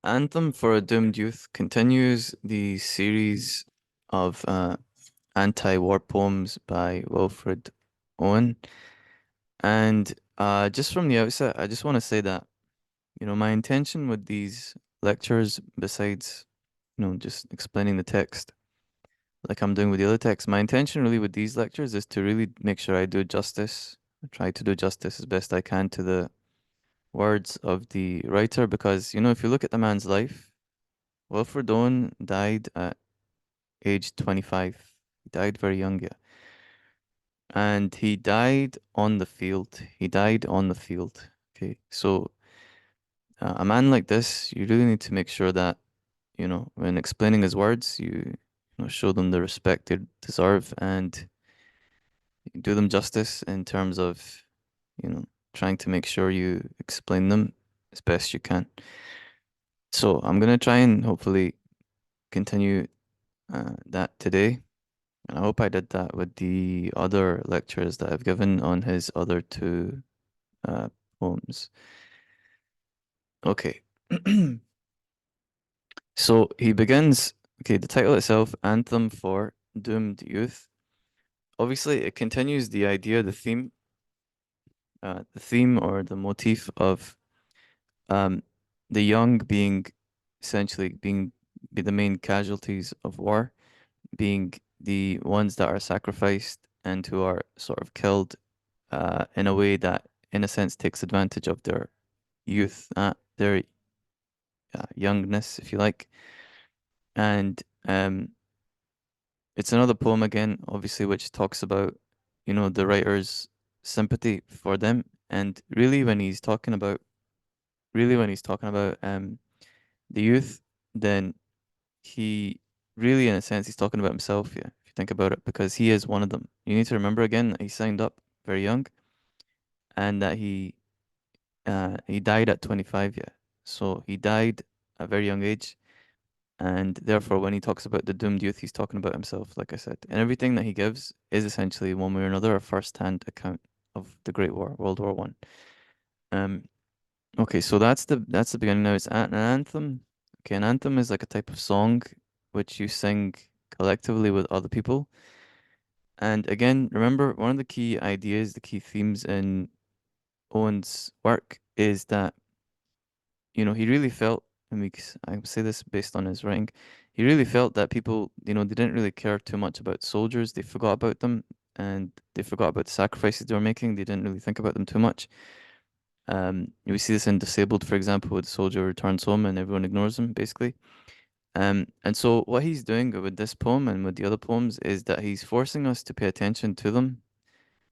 Anthem for a Doomed Youth continues the series of anti-war poems by Wilfred Owen. And just from the outset, I just want to say that, my intention with these lectures, besides, just explaining the text like I'm doing with the other texts, my intention really with these lectures is to really make sure I do justice, try to do justice as best I can to the words of the writer, because, if you look at the man's life, Wilfred Owen died at age 25. He died very young, yeah. And he died on the field. He died on the field. Okay. So, a man like this, you really need to make sure that, when explaining his words, you show them the respect they deserve and do them justice in terms of, trying to make sure you explain them as best you can. So, I'm going to try and hopefully continue that today. And I hope I did that with the other lectures that I've given on his other two uh, poems. Okay. So he begins, okay, the title itself, Anthem for Doomed Youth. Obviously, it continues the idea, the theme or the motif of um, the young being essentially be the main casualties of war, being the ones that are sacrificed and who are sort of killed in a way that, in a sense, takes advantage of their youth, their youngness, if you like. And it's another poem again, obviously, which talks about, the writer's sympathy for them. And really when he's talking about the youth, then he really, in a sense, he's talking about himself, yeah, if you think about it, because he is one of them. You need to remember again that he signed up very young and that he died at 25, yeah. So he died at a very young age, and therefore when he talks about the doomed youth, he's talking about himself, like I said. And everything that he gives is essentially one way or another a first-hand account of the Great War, World War One. Um, okay, so that's the beginning now. It's an anthem. Okay, an anthem is like a type of song which you sing collectively with other people. And again, remember one of the key ideas, the key themes in Owen's work is that he really felt, and I say this based on his writing, he really felt that people, they didn't really care too much about soldiers. They forgot about them and they forgot about the sacrifices they were making. They didn't really think about them too much. We see this in Disabled, for example, where the soldier returns home and everyone ignores him, basically. And so what he's doing with this poem and with the other poems is that he's forcing us to pay attention to them.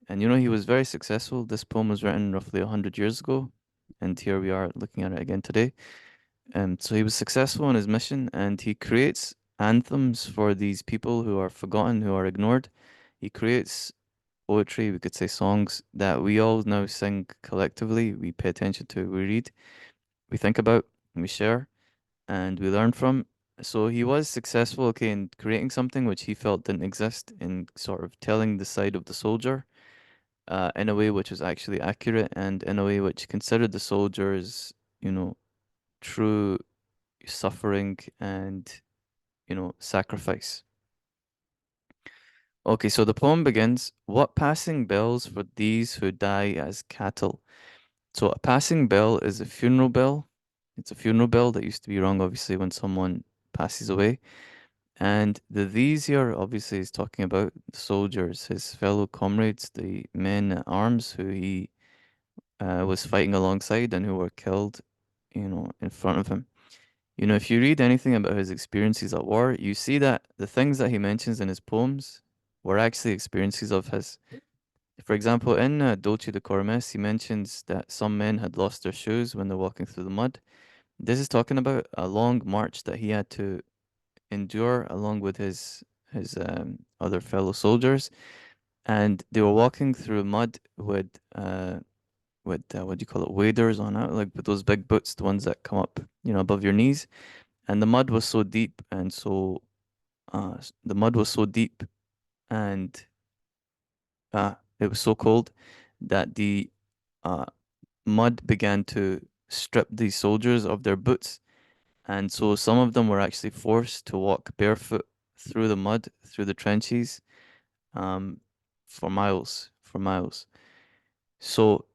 And he was very successful. This poem was written roughly 100 years ago, and here we are looking at it again today. So he was successful in his mission, and he creates anthems for these people who are forgotten, who are ignored. He creates poetry, we could say songs that we all now sing collectively. We pay attention to, we read, we think about, we share, and we learn from. So he was successful, okay, in creating something which he felt didn't exist, in sort of telling the side of the soldier, in a way which was actually accurate and in a way which considered the soldiers, true suffering and, sacrifice. Okay, so the poem begins, What passing bells for these who die as cattle? So a passing bell is a funeral bell. It's a funeral bell that used to be rung, obviously, when someone passes away. And the these here, obviously, is talking about the soldiers, his fellow comrades, the men at arms who he was fighting alongside and who were killed, in front of him. If you read anything about his experiences at war, you see that the things that he mentions in his poems were actually experiences of his. For example, in Dolce de Cormes, he mentions that some men had lost their shoes when they're walking through the mud. This is talking about a long march that he had to endure along with his other fellow soldiers, and they were walking through mud with what do you call it, waders on it, like with those big boots, the ones that come up, above your knees. And the mud was so deep, and the mud was so deep, and it was so cold that the uh, mud began to strip these soldiers of their boots, And so some of them were actually forced to walk barefoot through the mud, through the trenches, um, for miles, for miles. So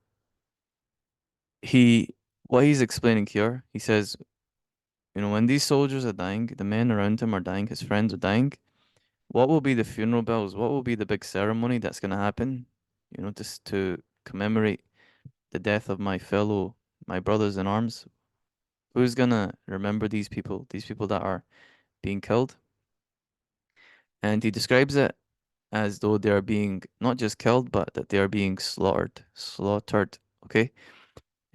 he, what he's explaining here, he says, you know, when these soldiers are dying, the men around him are dying, his friends are dying. What will be the funeral bells? What will be the big ceremony that's going to happen? You know, just to commemorate the death of my brothers in arms. Who's gonna remember these people that are being killed? And he describes it as though they are being not just killed, but that they are being slaughtered. Okay,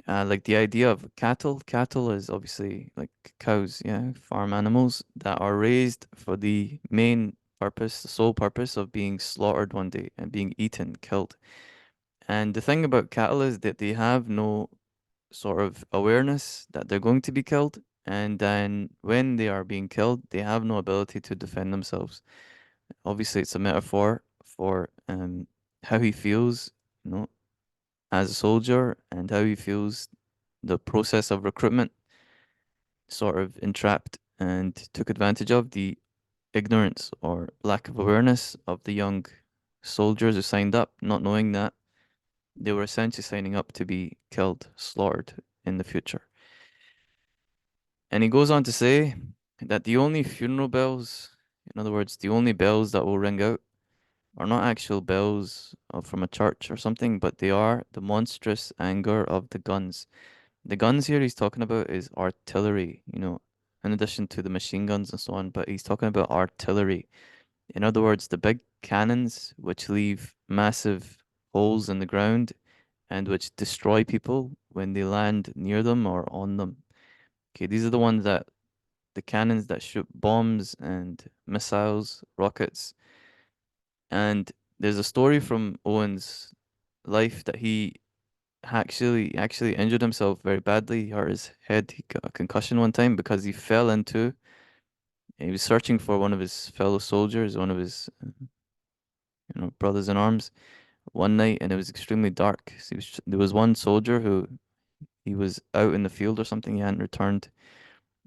like the idea of cattle. Cattle is obviously like cows, yeah, farm animals that are raised for the main purpose, the sole purpose of being slaughtered one day and being eaten, killed. And the thing about cattle is that they have no sort of awareness that they're going to be killed. And then when they are being killed, they have no ability to defend themselves. Obviously, it's a metaphor for how he feels, you know, as a soldier and how he feels the process of recruitment sort of entrapped and took advantage of the ignorance or lack of awareness of the young soldiers who signed up, not knowing that they were essentially signing up to be killed, slaughtered in the future. And he goes on to say that the only funeral bells, in other words, the only bells that will ring out, are not actual bells from a church or something, but they are the monstrous anger of the guns. The guns here he's talking about is artillery, you know, in addition to the machine guns and so on, but he's talking about artillery. In other words, the big cannons which leave massive holes in the ground and which destroy people when they land near them or on them. Okay, these are the ones that the cannons that shoot bombs and missiles, rockets. And there's a story from Owen's life that he actually injured himself very badly. He hurt his head. He got a concussion one time because he fell into. He was searching for one of his fellow soldiers, one of his brothers in arms, one night, and it was extremely dark. So there was one soldier who he was out in the field or something. He hadn't returned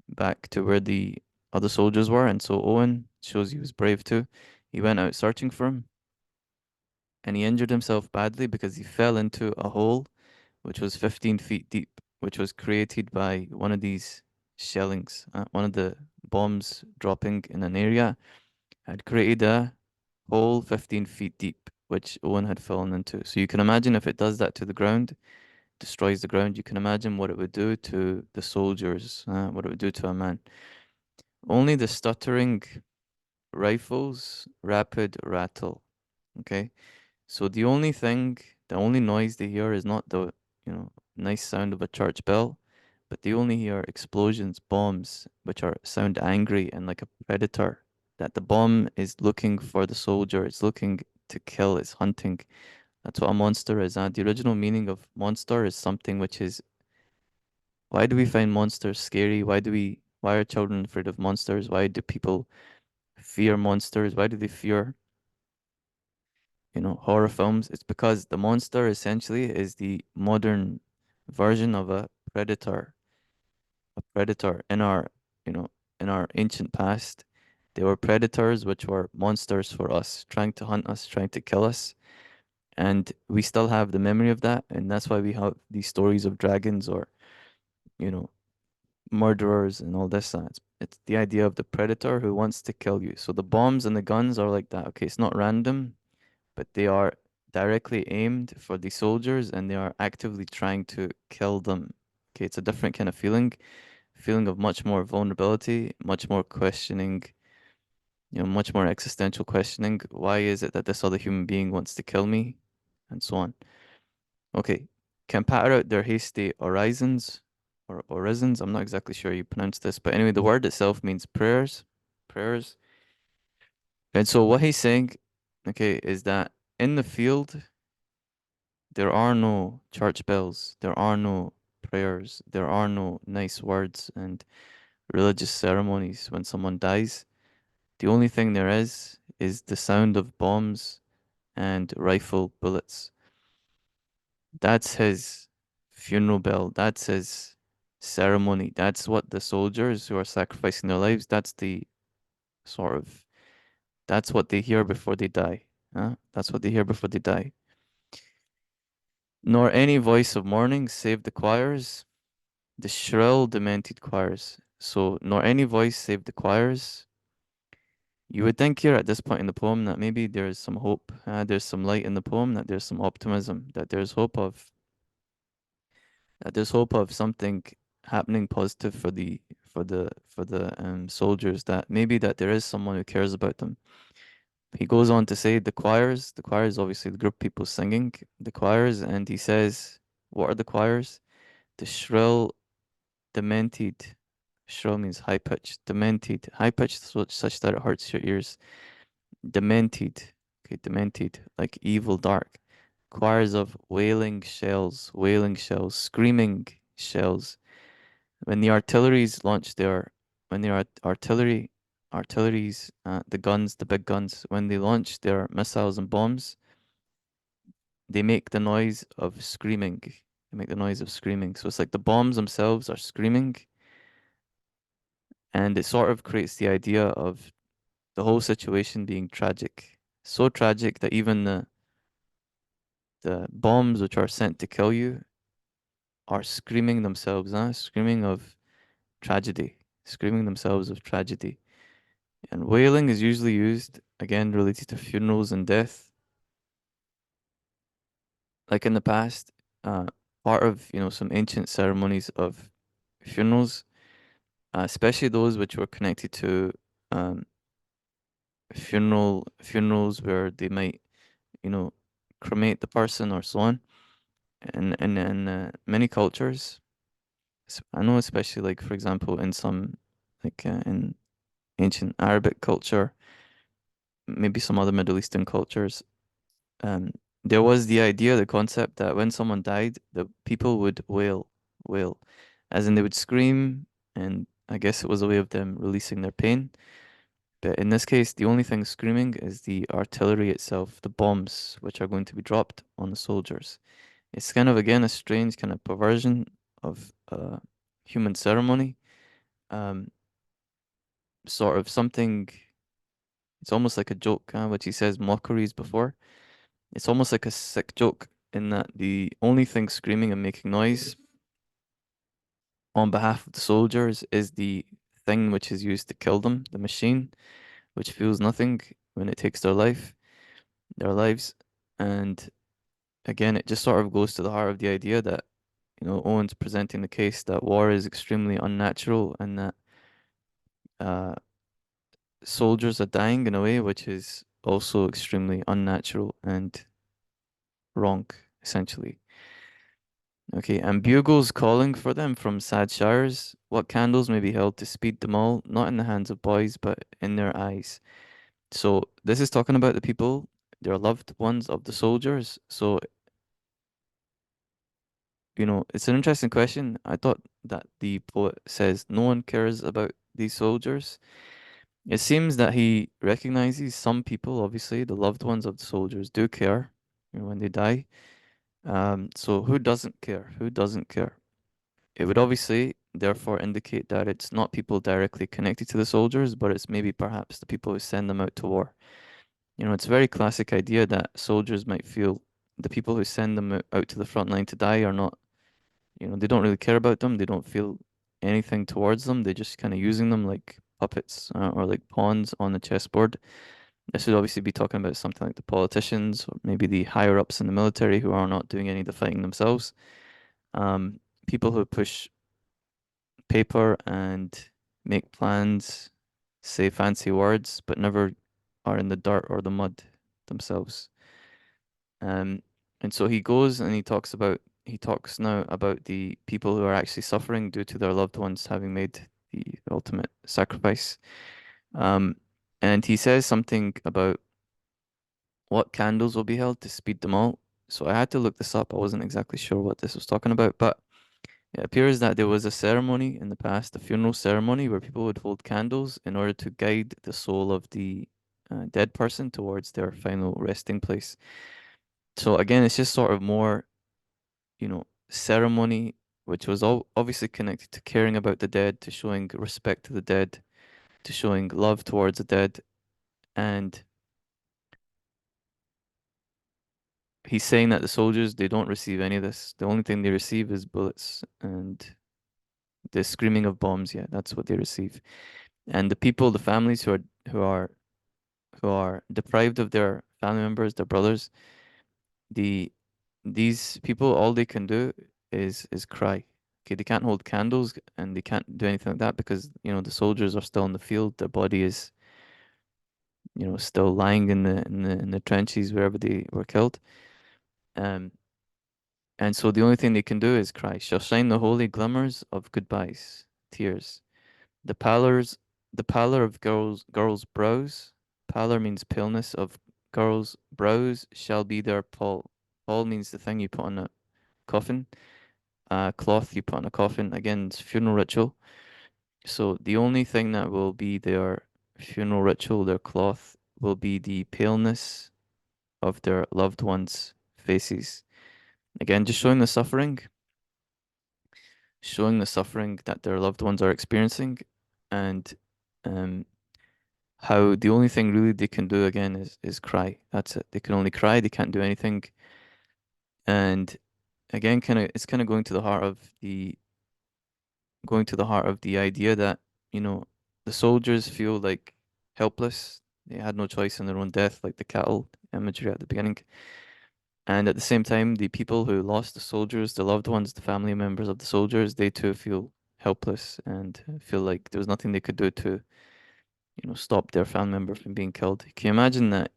back to where the other soldiers were, and so Owen shows he was brave too. He went out searching for him, and he injured himself badly because he fell into a hole which was 15 feet deep, which was created by one of these shellings. One of the bombs dropping in an area had created a hole 15 feet deep, which Owen had fallen into. So you can imagine if it does that to the ground, destroys the ground, you can imagine what it would do to the soldiers, what it would do to a man. Only the stuttering rifles rapid rattle. Okay. So the only noise they hear is not the, nice sound of a church bell, but they only hear explosions, bombs, which are sound angry and like a predator. That the bomb is looking for the soldier, it's looking to kill, it's hunting. That's what a monster is. The original meaning of monster is something which is, why do we find monsters scary? Why are children afraid of monsters? Why do people fear monsters? Why do they fear horror films? It's because the monster essentially is the modern version of a predator you know, in our ancient past. They were predators, which were monsters for us, trying to hunt us, trying to kill us. And we still have the memory of that. And that's why we have these stories of dragons or, you know, murderers and all this. It's the idea of the predator who wants to kill you. So the bombs and the guns are like that. Okay, it's not random, but they are directly aimed for the soldiers and they are actively trying to kill them. Okay, it's a different kind of feeling of much more vulnerability, much more questioning, much more existential questioning. Why is it that this other human being wants to kill me? And so on. Okay, can patter out their hasty orisons or orisons. I'm not exactly sure you pronounce this, but anyway, the word itself means prayers. And so what he's saying, okay, is that in the field, there are no church bells, there are no prayers, there are no nice words and religious ceremonies when someone dies. The only thing there is the sound of bombs and rifle bullets. That's his funeral bell. That's his ceremony. That's what the soldiers who are sacrificing their lives, that's the sort of, that's what they hear before they die. Huh? That's what they hear before they die. Nor any voice of mourning save the choirs, the shrill, demented choirs. So, nor any voice save the choirs. You would think here at this point in the poem that maybe there's some hope, there's some light in the poem, that there's some optimism, that there's hope of something happening positive for the soldiers, that maybe that there is someone who cares about them. He goes on to say the choirs obviously the group of people singing, the choirs, and he says, what are the choirs? The shrill, demented, shrill means high pitched, demented, high pitched such that it hurts your ears. Demented, okay, demented, like evil, dark. Choirs of wailing shells, screaming shells. When the artilleries launch their, when the artilleries, the guns, the big guns, when they launch their missiles and bombs, they make the noise of screaming. They make the noise of screaming. So it's like the bombs themselves are screaming, and it sort of creates the idea of the whole situation being tragic. So tragic that even the bombs which are sent to kill you are screaming themselves, screaming of tragedy, screaming themselves of tragedy. And wailing is usually used, again, related to funerals and death. Like in the past, uh, part of, some ancient ceremonies of funerals, especially those which were connected to um, funerals where they might, you know, cremate the person or so on. And in many cultures, I know especially like for example in some in ancient Arabic culture, maybe some other Middle Eastern cultures, um, there was the idea, the concept that when someone died, the people would wail, as in they would scream, and I guess it was a way of them releasing their pain. But in this case, the only thing screaming is the artillery itself, the bombs which are going to be dropped on the soldiers. It's kind of again a strange kind of perversion of human ceremony. Um, Sort of something. It's almost like a joke, which he says mockeries before. It's almost like a sick joke in that the only thing screaming and making noise on behalf of the soldiers is the thing which is used to kill them, the machine, which feels nothing when it takes their lives. And again, it just sort of goes to the heart of the idea that, Owen's presenting the case that war is extremely unnatural and that uh, soldiers are dying in a way which is also extremely unnatural and wrong, essentially. Okay, and bugles calling for them from sad showers. What candles may be held to speed them all, not in the hands of boys, but in their eyes. So this is talking about the people, their loved ones of the soldiers. So, it's an interesting question. I thought that the poet says no one cares about these soldiers. It seems that he recognizes some people, obviously, the loved ones of the soldiers do care, when they die. So who doesn't care? Who doesn't care? It would obviously therefore indicate that it's not people directly connected to the soldiers, but it's maybe perhaps the people who send them out to war. It's a very classic idea that soldiers might feel the people who send them out to the front line to die are not, they don't really care about them. They don't feel anything towards them. They're just kind of using them like puppets or like pawns on the chessboard. This would obviously be talking about something like the politicians or maybe the higher ups in the military who are not doing any of the fighting themselves. People who push paper and make plans, say fancy words, but never are in the dirt or the mud themselves. Um, and so he goes and he talks now about the people who are actually suffering due to their loved ones having made the ultimate sacrifice. Um, and he says something about what candles will be held to speed them all. So I had to look this up. I wasn't exactly sure what this was talking about, but it appears that there was a ceremony in the past, a funeral ceremony, where people would hold candles in order to guide the soul of the dead person towards their final resting place. So again, it's just sort of more, ceremony which was all obviously connected to caring about the dead, to showing respect to the dead, to showing love towards the dead. And he's saying that the soldiers, they don't receive any of this. The only thing they receive is bullets and the screaming of bombs. Yeah, that's what they receive. And the people, the families who are who are deprived of their family members, their brothers, the these people, all they can do is cry. Okay, they can't hold candles and they can't do anything like that because, the soldiers are still in the field. Their body is, still lying in the trenches wherever they were killed. Um, and so the only thing they can do is cry. Shall shine the holy glimmers of goodbyes, tears. The pallors, the pallor of girls' brows. Pallor means paleness of girls' brows shall be their pall. Pall means the thing you put on a coffin. Cloth you put on a coffin. Again, it's funeral ritual. So the only thing that will be their funeral ritual, their cloth, will be the paleness of their loved ones' faces. Again, just showing the suffering that their loved ones are experiencing, and um, how the only thing really they can do again is cry. That's it. They can only cry. They can't do anything. And again, it's kind of going to the heart of the idea that, you know, the soldiers feel like helpless. They had no choice in their own death, like the cattle imagery at the beginning. And at the same time, the people who lost the soldiers, the loved ones, the family members of the soldiers, they too feel helpless and feel like there was nothing they could do to, stop their family member from being killed. Can you imagine that?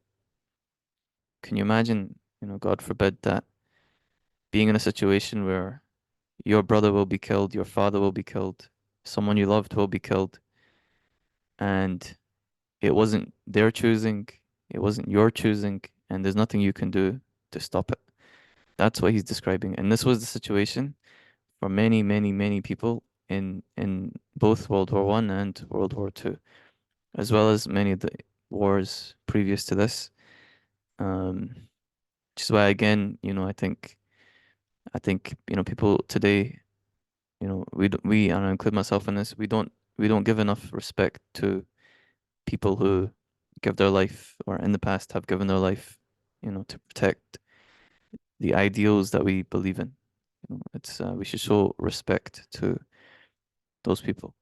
Can you imagine, God forbid, that being in a situation where your brother will be killed, your father will be killed, someone you loved will be killed, and it wasn't their choosing, it wasn't your choosing, and there's nothing you can do to stop it. That's what he's describing. And this was the situation for many, many, many people in both World War One and World War Two, as well as many of the wars previous to this. Um, which is why again, I think, people today, we, and I include myself in this, we don't give enough respect to people who give their life or in the past have given their life, to protect the ideals that we believe in. It's we should show respect to those people,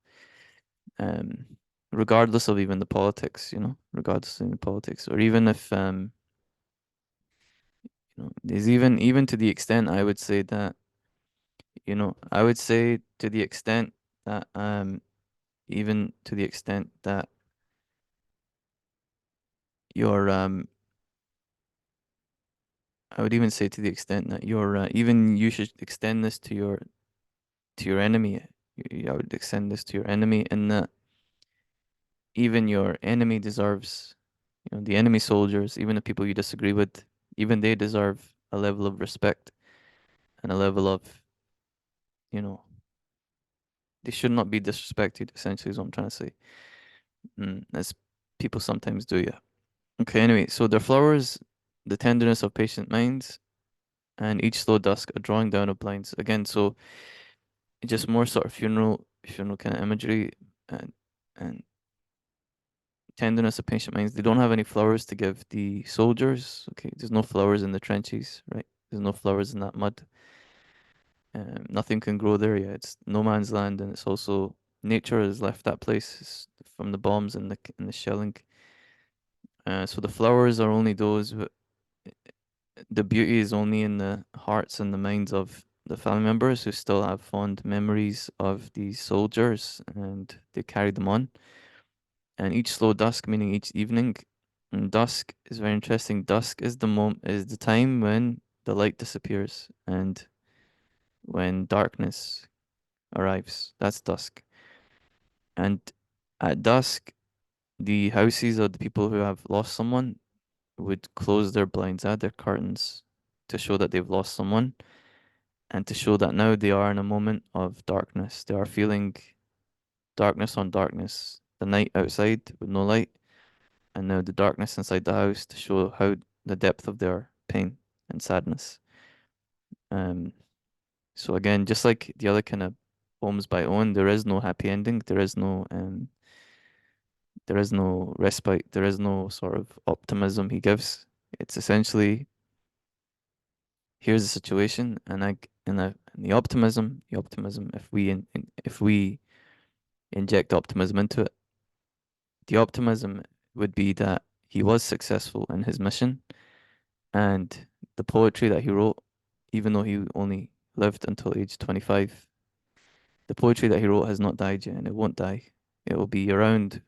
um, regardless of even the politics, regardless of the politics, or even if there's even to the extent I would say that, I would say to the extent that even to the extent that your I would even say to the extent that even you should extend this to your enemy. I would extend this to your enemy in that even your enemy deserves, the enemy soldiers, even the people you disagree with, even they deserve a level of respect and a level of, you know, they should not be disrespected, essentially, is what I'm trying to say. As people sometimes do, yeah. Okay, anyway, so their flowers, the tenderness of patient minds, and each slow dusk, a drawing down of blinds. Again, so just more sort of funeral kind of imagery, and tenderness of patient minds. They don't have any flowers to give the soldiers. Okay, there's no flowers in the trenches, right? There's no flowers in that mud. Nothing can grow there yet. It's no man's land, and it's also nature has left that place from the bombs and the shelling. So the flowers are only those. The beauty is only in the hearts and the minds of the family members who still have fond memories of these soldiers, and they carry them on. And each slow dusk, meaning each evening. And dusk is very interesting. Dusk is the time when the light disappears and when darkness arrives. That's dusk. And at dusk, the houses of the people who have lost someone would close their blinds, add their curtains to show that they've lost someone and to show that now they are in a moment of darkness. They are feeling darkness on darkness, the night outside with no light, and now the darkness inside the house to show how the depth of their pain and sadness. Um, So again, just like the other kind of poems by Owen, there is no happy ending. There is no respite. There is no sort of optimism he gives. It's essentially, here's the situation, and the optimism, if if we inject optimism into it, the optimism would be that he was successful in his mission, and the poetry that he wrote, even though he only lived until age 25, the poetry that he wrote has not died yet, and it won't die. It will be around,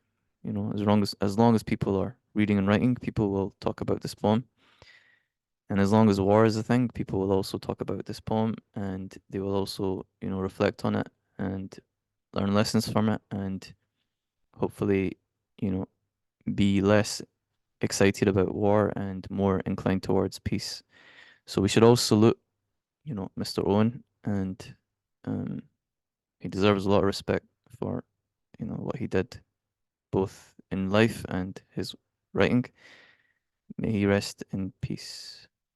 as long as people are reading and writing, people will talk about this poem. And as long as war is a thing, people will also talk about this poem, and they will also, reflect on it and learn lessons from it, and hopefully, you know, be less excited about war and more inclined towards peace. So we should all salute, Mr. Owen, and um, he deserves a lot of respect for, what he did, both in life and his writing. May he rest in peace.